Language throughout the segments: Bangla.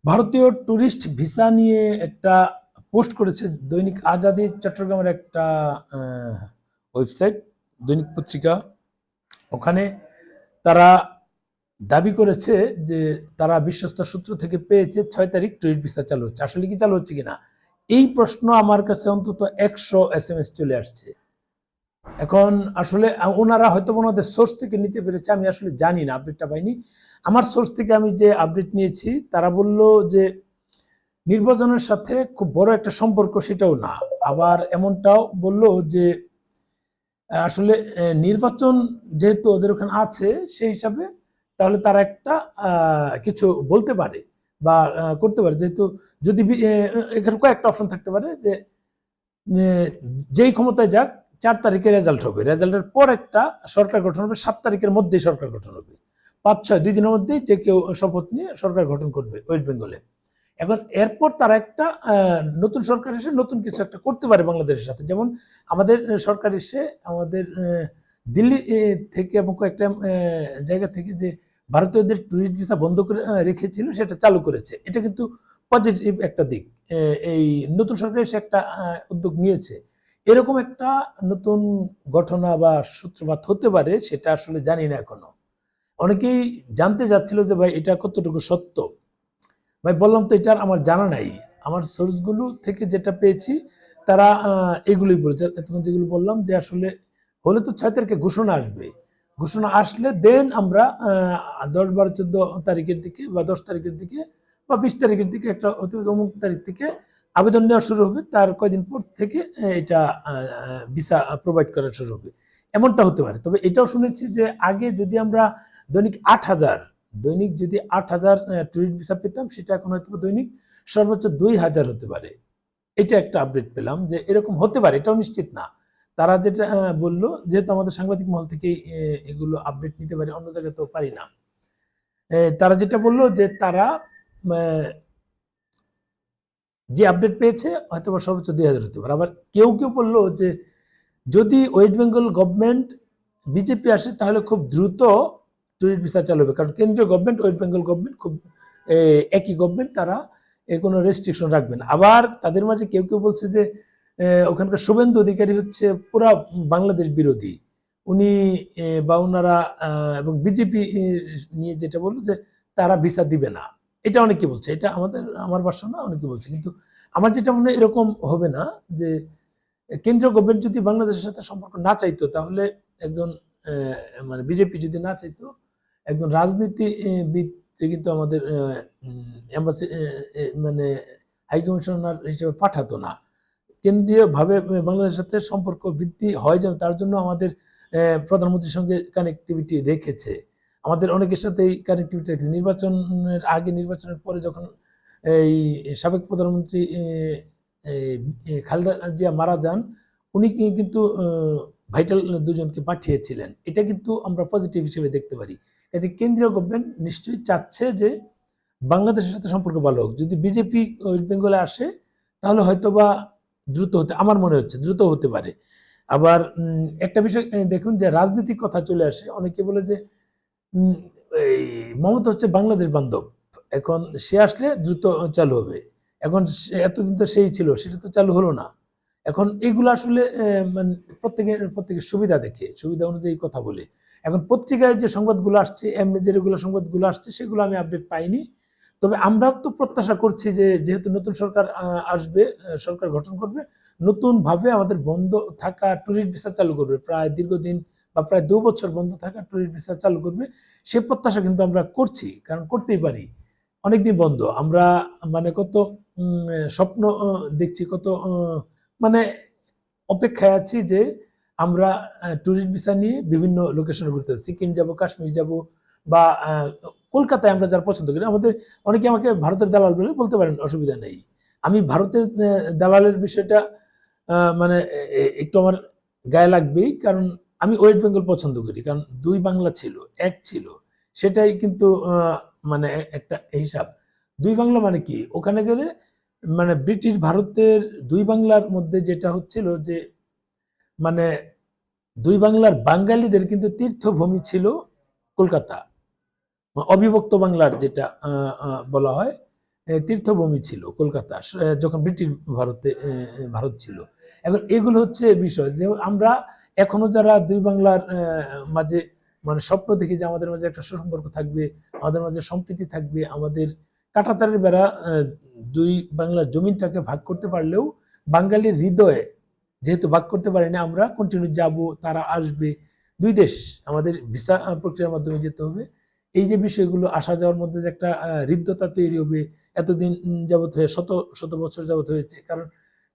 ভারতীয় ট্যুরিস্ট ভিসা নিয়ে একটা পোস্ট করেছে দৈনিক আজাদী চট্টগ্রামের একটা ওয়েবসাইট, দৈনিক পত্রিকা। ওখানে তারা দাবি করেছে যে তারা বিশ্বস্ত সূত্র থেকে পেয়েছে 6 তারিখ ট্যুরিস্ট ভিসা চালু হচ্ছে। আসলে কি চালু হচ্ছে কিনা এই প্রশ্ন আমার কাছে অন্তত 100 SMS চলে আসছে। এখন আসলে ওনারা হয়তো ওনাদের সোর্স থেকে নিতে পেরেছে, আমি আসলে জানি না, আপডেটটা পাইনি। আমার সোর্স থেকে আমি যে আপডেট নিয়েছি তারা বলল যে নির্বাচনের সাথে খুব বড় একটা সম্পর্ক সেটাও না, আবার এমনটাও বলল যে আসলে নির্বাচন যেহেতু ওদের ওখানে আছে সেই হিসাবে তাহলে তারা একটা কিছু বলতে পারে বা করতে পারে, যেহেতু যদি এখানে কয়েকটা অপশন থাকতে পারে যে যেই ক্ষমতায় যাক 4 তারিখে রেজাল্ট হবে, রেজাল্টের পর একটা সরকার গঠন হবে, 7 তারিখের মধ্যেই সরকার গঠন হবে, 5-6 2 দিনের মধ্যেই যে কেউ শপথ নিয়ে সরকার গঠন করবে ওয়েস্ট বেঙ্গলে। এখন এরপর তারা একটা নতুন সরকার এসে নতুন কিছু একটা করতে পারে বাংলাদেশের সাথে, যেমন আমাদের সরকার এসে আমাদের দিল্লি থেকে এবং কয়েকটা জায়গা থেকে যে ভারতীয়দের ট্যুরিস্ট ভিসা বন্ধ করে রেখেছিল সেটা চালু করেছে। এটা কিন্তু পজিটিভ একটা দিক। এই নতুন সরকার এসে একটা উদ্যোগ নিয়েছে, এরকম একটা নতুন ঘটনা বা সূত্রপাত হতে পারে, সেটা আসলে জানি না এখনো। অনেকেই জানতে যাচ্ছিল যে ভাই এটা কতটুকু সত্য। ভাই বললাম তো এটা আমার জানা নাই, আমার সোর্সগুলো থেকে যেটা পেয়েছি তারা এগুলোই বলেছে, যেগুলো বললাম যে আসলে হলে তো 6 তারিখে ঘোষণা আসবে, ঘোষণা আসলে দেন আমরা 10, 12, 14 তারিখের দিকে বা 10 তারিখের দিকে বা 20 তারিখের দিকে একটা অমুক তারিখ থেকে আবেদন নেওয়া শুরু হবে, তার কয়েকদিন পর থেকে এটা ভিসা প্রোভাইড করা শুরু হবে, এমনটা হতে পারে। তবে এটাও শুনেছি যে আগে যদি আমরা দৈনিক 8,000 দৈনিক যদি 8,000 টুরিস্ট ভিসা পেতাম, সেটা এখন হয়তো দৈনিক সর্বোচ্চ 2,000 হতে পারে। এটা একটা আপডেট পেলাম যে এরকম হতে পারে, এটাও নিশ্চিত না। তারা যেটা বললো, যেহেতু আমাদের সাংবাদিক মহল থেকেই এগুলো আপডেট নিতে পারি, অন্য জায়গায় তো পারি না। তারা যেটা বললো যে তারা যে আপডেট পেয়েছে হয়তো বা সর্বোচ্চ 2,000 হতে পারে। আবার কেউ কেউ বললো যে যদি ওয়েস্ট বেঙ্গল গভর্নমেন্ট বিজেপি আসে তাহলে খুব দ্রুত টুরিস্ট ভিসা চালু হবে, কারণ কেন্দ্রীয় গভর্নমেন্ট ওয়েস্ট বেঙ্গল গভর্নমেন্ট খুব একই গভর্নমেন্ট, তারা কোনো রেস্ট্রিকশন রাখবেন। আবার তাদের মাঝে কেউ কেউ বলছে যে ওখানকার শুভেন্দু অধিকারী হচ্ছে পুরা বাংলাদেশ বিরোধী, উনি বা ওনারা এবং বিজেপি নিয়ে যেটা বললো যে তারা ভিসা দিবে না, এটা অনেকে বলছে। এটা আমার ভাষা না, অনেকে বলছে। কিন্তু আমার যেটা মনে হয় এরকম হবে না, যে কেন্দ্রীয় গভর্নমেন্ট যদি বাংলাদেশের সাথে সম্পর্ক না চাইতো, তাহলে একজন মানে বিজেপি যদি না চাইতো, একজন রাজনীতিবিদ কিন্তু আমাদের এম্বাসি মানে হাই কমিশনার হিসেবে পাঠাতো না। কেন্দ্রীয়ভাবে বাংলাদেশের সাথে সম্পর্ক বৃদ্ধি হয় যেন, তার জন্য আমাদের প্রধানমন্ত্রীর সঙ্গে কানেক্টিভিটি রেখেছে, আমাদের অনেকের সাথেই কানেক্টিভিটি রেখেছে। নির্বাচনের আগে, নির্বাচনের পরে যখন এই সাবেক প্রধানমন্ত্রী খালেদা জিয়া মারা যান, উনি কিন্তু ভাইটাল দুজনকে পাঠিয়েছিলেন, এটা কিন্তু আমরা পজিটিভ হিসেবে দেখতে পারি। এতে কেন্দ্রীয় গভর্নমেন্ট নিশ্চয়ই চাচ্ছে যে বাংলাদেশের সাথে সম্পর্ক ভালো হোক। যদি বিজেপি ওয়েস্ট বেঙ্গলে আসে তাহলে হয়তোবা দ্রুত হতে, আমার মনে হচ্ছে দ্রুত হতে পারে। আবার একটা বিষয় দেখুন, যে রাজনৈতিক কথা চলে আসে, অনেকে বলে যে এই মমতা হচ্ছে বাংলাদেশ বান্ধব, এখন সে আসলে দ্রুত চালু হবে। এখন এতদিন তো সেই ছিল, সেটা তো চালু হলো না। এখন এগুলো আসলে মানে প্রত্যেকের সুবিধা দেখে, সুবিধা অনুযায়ী কথা বলে। এখন পত্রিকায় যে সংবাদগুলো আসছে, এমনি যে রেগুলার সংবাদগুলো আসছে, সেগুলো আমি আপডেট পাইনি। তবে আমরা তো প্রত্যাশা করছি যে যেহেতু নতুন সরকার আসবে, সরকার গঠন করবে, নতুনভাবে আমাদের বন্ধ থাকা ট্যুরিস্ট ভিসা চালু করবে, প্রায় দীর্ঘদিন বা প্রায় 2 বছর বন্ধ থাকা ট্যুরিস্ট ভিসা চালু করবে। সে প্রত্যাশা কিন্তু আমরা করছি, কারণ করতেই পারি। অনেকদিন বন্ধ, আমরা মানে কত স্বপ্ন দেখছি, কত মানে অপেক্ষায় আছি যে আমরা ট্যুরিস্ট ভিসা নিয়ে বিভিন্ন লোকেশনে ঘুরতে, সিকিম যাব, কাশ্মীর যাব, বা কলকাতায় আমরা যারা পছন্দ করি। আমাদের অনেকে আমাকে ভারতের দালাল বলে বলতে পারেন, অসুবিধা নেই। আমি ভারতের দালালের বিষয়টা মানে একটু আমার গায়ে লাগবেই, কারণ আমি ওয়েস্ট বেঙ্গল পছন্দ করি, কারণ 2 বাংলা ছিল, এক ছিল, সেটাই কিন্তু মানে একটা হিসাব। 2 বাংলা মানে কি, ওখানে গেলে মানে ব্রিটিশ ভারতের 2 বাংলার মধ্যে যেটা হচ্ছিল যে মানে 2 বাংলার বাঙালিদের কিন্তু তীর্থভূমি ছিল কলকাতা, অবিভক্ত বাংলার যেটা বলা হয় তীর্থভূমি ছিল কলকাতা যখন ব্রিটিশ ভারত ছিল। এখন এগুলো হচ্ছে বিষয় যে আমরা এখনো যারা দুই বাংলার মাঝে মানে স্বপ্ন দেখি যে আমাদের মাঝে একটা সুসম্পর্ক থাকবে, আমাদের মাঝে সম্প্রীতি থাকবে, আমাদের কাঁটাতারের বেড়া দুই বাংলার জমিনটাকে ভাগ করতে পারলেও বাঙালির হৃদয়ে যেহেতু ভাগ করতে পারি না, আমরা কন্টিনিউ যাব, তারা আসবে, দুই দেশ আমাদের ভিসা প্রক্রিয়ার মাধ্যমে যেতে হবে। এই যে বিষয়গুলো আসা যাওয়ার মধ্যে যে একটা হৃদ্যতা তৈরি হবে, এতদিন যাবত হয়ে শত শত বছর যাবত হয়েছে। কারণ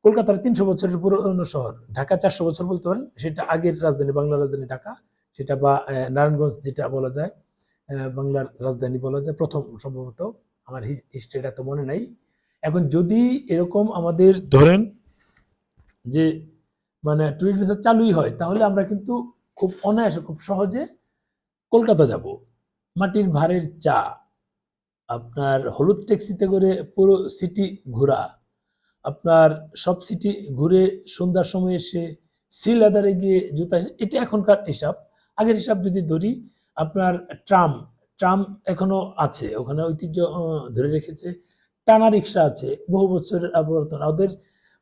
কলকাতার 300 বছরের পুরনো শহর, ঢাকা 400 বছর বলতে পারেন, সেটা আগের রাজধানী, বাংলার রাজধানী ঢাকা, সেটা বা নারায়ণগঞ্জ যেটা বলা যায় বাংলার রাজধানী বলা যায় প্রথম, সম্ভবত আমার হিস্ট্রিটা তো মনে নাই। এখন যদি এরকম আমাদের ধরেন যে মানে ট্যুরিস্ট ভিসা চালুই হয়, তাহলে আমরা কিন্তু খুব অনায়াসে খুব সহজে কলকাতা যাব। মাটির ভাড়ের চা, আপনার হলুদ ট্যাক্সিতে করে পুরো সিটি ঘোরা, আপনার সব সিটি ঘুরে সন্ধ্যার সময় এসে শ্রীলেদারে গিয়ে জুতা, এটা এখনকার হিসাব। আগের হিসাব যদি ধরি, আপনার ট্রাম ট্রাম এখনো আছে, ওখানে ঐতিহ্য ধরে রেখেছে। টানা রিক্সা আছে, বহু বছরের আবর্তন। ওদের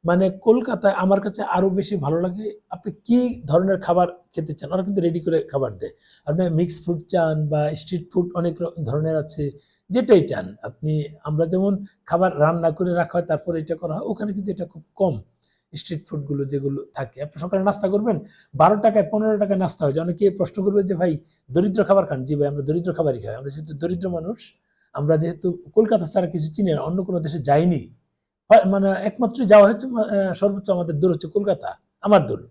মানে কলকাতায় আমার কাছে আরো বেশি ভালো লাগে, আপনি কি ধরনের খাবার খেতে চান ওরা কিন্তু রেডি করে খাবার দেয়। আপনি মিক্সড ফুড চান বা স্ট্রিট ফুড অনেক ধরনের আছে, যেটাই চান আপনি। আমরা যেমন খাবার রান্না করে রাখা হয় তারপর এটা করা হয়, ওখানে কিন্তু এটা খুব কম। স্ট্রিট ফুডগুলো যেগুলো থাকে, আপনি সকালে নাস্তা করবেন 12 টাকায় 15 টাকায় নাস্তা হয়। অনেকে প্রশ্ন করবে যে ভাই দরিদ্র খাবার খান। জি ভাই, আমরা দরিদ্র খাবারই খাই। আমরা যেহেতু দরিদ্র মানুষ, আমরা যেহেতু কলকাতা ছাড়া কিছু চিনি না, অন্য কোনো দেশে যাইনি, মানে একমাত্র যাওয়া হচ্ছে সর্বোচ্চ আমাদের দূর হচ্ছে কলকাতা, আমার দূর,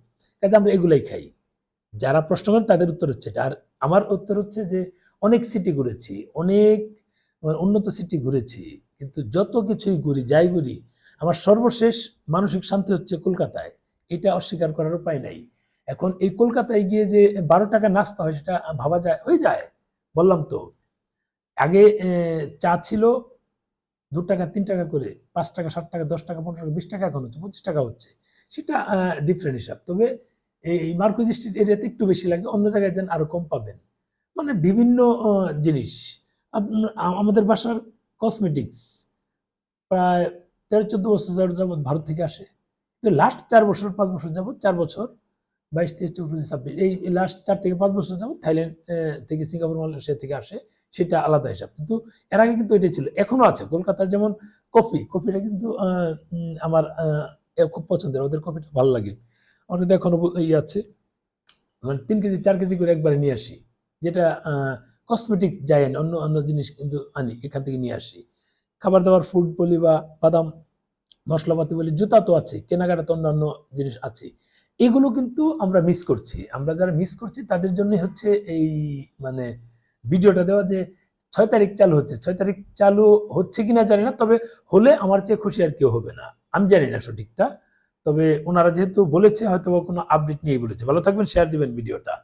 কাজে আমরা এগুলাই খাই। যারা প্রশ্ন করেন তাদের উত্তর হচ্ছে এটা। আর আমার উত্তর হচ্ছে যে অনেক সিটি ঘুরেছি, অনেক উন্নত সিটি ঘুরেছি, কিন্তু যত কিছুই ঘুরি যাই ঘুরি, আমার সর্বশেষ মানসিক শান্তি হচ্ছে কলকাতায়। এটা অস্বীকার করার উপায় নাই। এখন এই কলকাতায় গিয়ে যে 12 টাকা নাস্তা হয়, সেটা ভাবা যায়, হয়ে যায়। বললাম তো আগে চা ছিল 2 টাকা 3 টাকা করে, 5 টাকা 7 টাকা 10 টাকা 15 টাকা 20 টাকা, এখন হচ্ছে 25 টাকা হচ্ছে। সেটা ডিফারেন্ট হিসাব। তবে এই মার্কুইজ স্ট্রিট এরিয়াতে একটু বেশি লাগে, অন্য জায়গায় যেন আরো কম পাবেন। মানে বিভিন্ন জিনিস। আমাদের বাসার কসমেটিক্স প্রায় 13-14 বছর যাবৎ ভারত থেকে আসে। তো লাস্ট 4 বছর 5 বছর যাবৎ, 4 বছর 22, 23, 24, 26, এই লাস্ট 4 থেকে 5 বছর যাবৎ থাইল্যান্ড থেকে, সিঙ্গাপুর, মালয়েশিয়া থেকে আসে। সেটা আলাদা হিসাব। কিন্তু এর আগে কিন্তু এটাই ছিল, এখনো আছে। কলকাতার যেমন কফিটা কিন্তু আমার খুব পছন্দের, ওদের কফিটা ভালো লাগে। আমার কিন্তু এখনো আছে, মানে 3 কেজি 4 কেজি করে একবারে নিয়ে আসি। যেটা কসমেটিক যাই আনি, অন্য অন্য জিনিস কিন্তু আনি, এখান থেকে নিয়ে আসি। খাবার দাবার ফুড বলি বা বাদাম মশলাপাতি বলি, জুতা তো আছে, কেনাকাটা তো অন্যান্য জিনিস আছে। এগুলো কিন্তু আমরা মিস করছি। আমরা যারা মিস করছি তাদের জন্য হচ্ছে এই মানে ভিডিওটা দেওয়া, যে 6 তারিখ চালু হচ্ছে। 6 তারিখ চালু হচ্ছে কিনা জানি না, তবে হলে আমার চেয়ে খুশি আর কেউ হবে না। আমি জানি না সঠিকটা, তবে ওনারা যেহেতু বলেছে, হয়তো কোনো আপডেট নিয়ে বলেছে। ভালো থাকবেন, শেয়ার দিবেন ভিডিওটা।